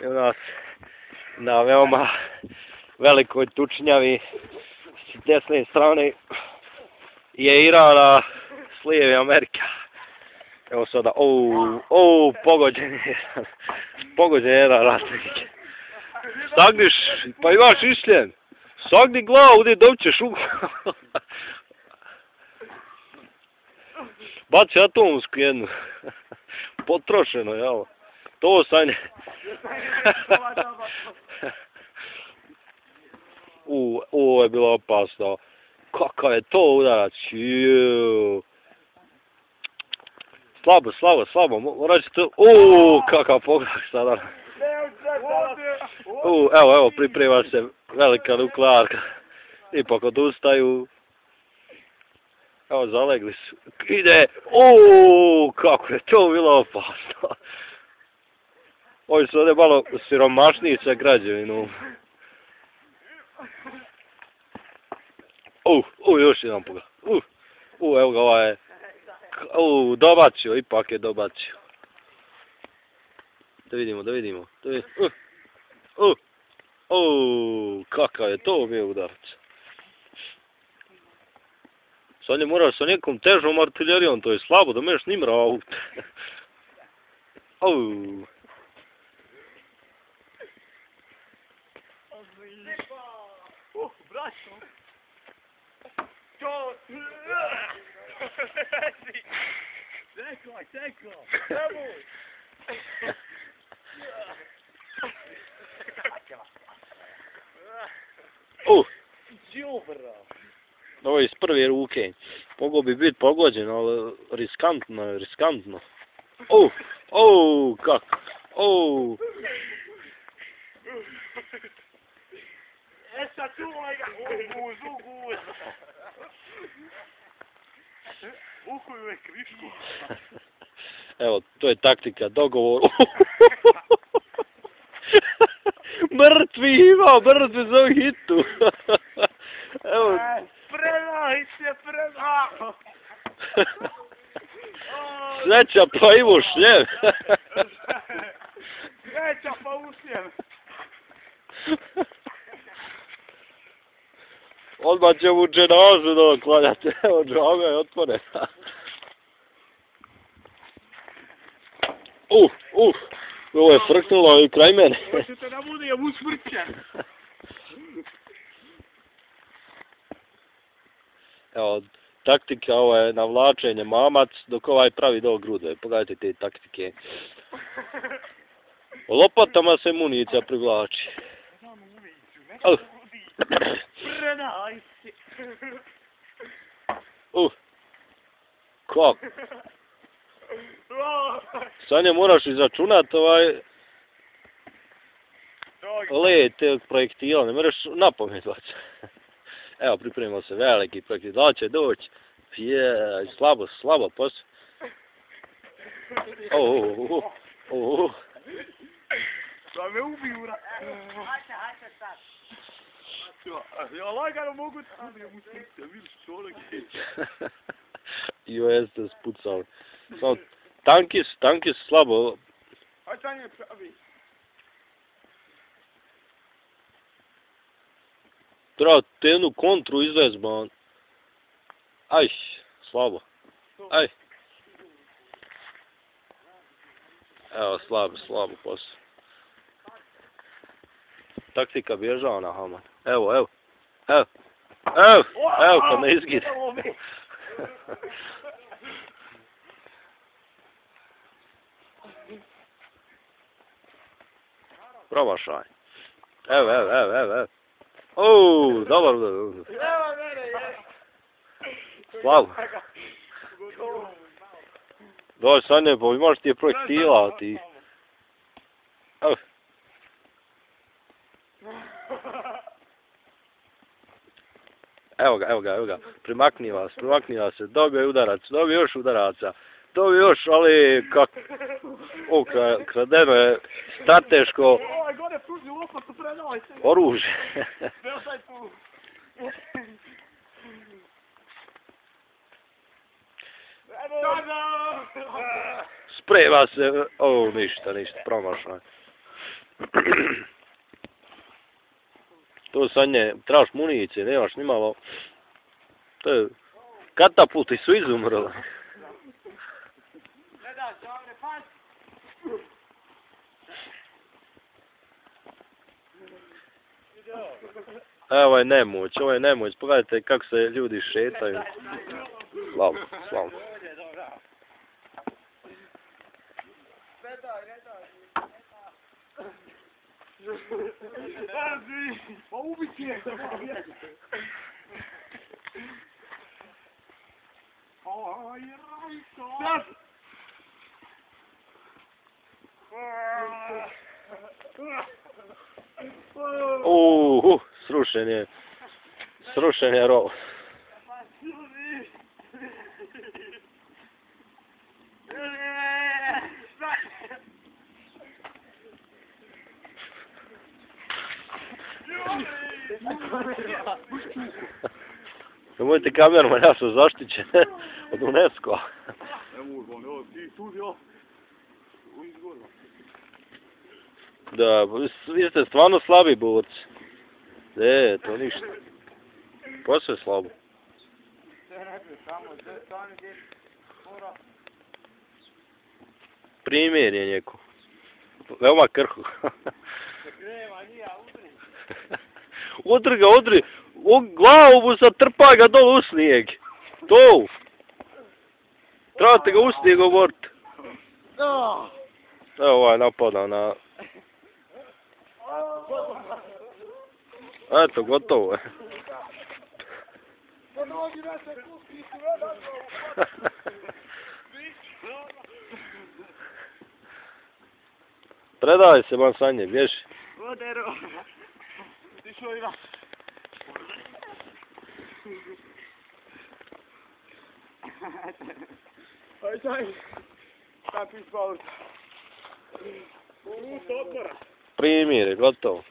I u nas na veoma velikoj tučnjavi s desne strane je Iran, s lijeve Amerika. Evo sada, pogođen je jedan ratnik. Sagniš, pa imaš išljen. Sagni glavu, gdje dobćeš u baci atomsku jednu. Potrošeno, jel? To Sanje. Ovo je bilo opasno. Kakav je to udarac? Slabo. Morat ćete... kakav pogledak sada. Evo, priprema se velika nuklearka. Ipak odustaju. Evo, zalegli su. Ide! Kako je to bilo opasno. Ovi su ovdje malo siromašniji sa građevinom. Još jedan pogled. Evo ga ovaj je. Dobacio, ipak je dobacio. Da vidimo. Kakav je to bio udarac. Sad ne moraš sa nekom težom artiljerijom, to je slabo, da meš njim raut. Braćo! Čekaj! Nemoj! Ovo je iz prve ruke. Mogao bi biti pogođen, ali riskantno. Kako? Sad čuvaj ga! Guz! Uhuju je krišku. Evo, to je taktika, dogovor. Mrtvi za ovu hitu. Evo. Predaj se! Sreća pa Ivo šljem. Sreća pa ušljem. Odmah će mu dženazu da klanjate. Evo, džaga je otvorena. Ovo je frknulo i kraj mene. Hoćete da bude usmrćen. Evo, taktika ovo je navlačenje mamac, dok ovaj pravi do grudve. Pogledajte te taktike. Lopatama se municija privlači. Predaj se! Kako? Sanja, moraš izračunati let teg projektila, ne moraš napamet baciti. Evo, pripremimo se, veliki projektil, da će doći. Slabo, posle. Da me ubiju, Hajde sad. Ja lagano mogu tamo, ja mu srce, vidiš čovjek. Jeste spucao. Samo, tanki su slabo. Hajde sad nje pravi. Treba te jednu kontru izvezban. Slabo. Evo, slabo posle. Taktika bježava na Haman. Evo, kad ne izgide. Promašaj. Evo. Dobar. Slabo. Dođi Sanje, pa imaš ti je projektila, ti. Evo ga. Primakniva se. Dobio je udarac, dobio još udaraca. Ali kako... Kradeno je strateško oružje. Sprema se, ništa, promašaj. To Sanje, trebaš municije, nemaš ni malo. To je, katapulti su izumrli. Ovo je nemoć, pogledajte kako se ljudi šetaju. Slavo. Pa ubiti je! Aj, Rajko! Srušen je rov. Nemojte kamerman, ja sam zaštićen od UNESCO-a. Ti tu, ja. Da, vi ste stvarno slabi borci. To ništa. Posve slabo. Primjer je njeko. Veoma krhu. Udri. Glavu mu zatrpa ga dole u snijeg. To. Trebate ga u snijeg oboriti. Evo ovaj napada na... Eto, gotovo je. Predaj se, ban Sanje, bježi. Odero. Ti što ima? Aj, kako ispavljati? Primjer je, gotovo.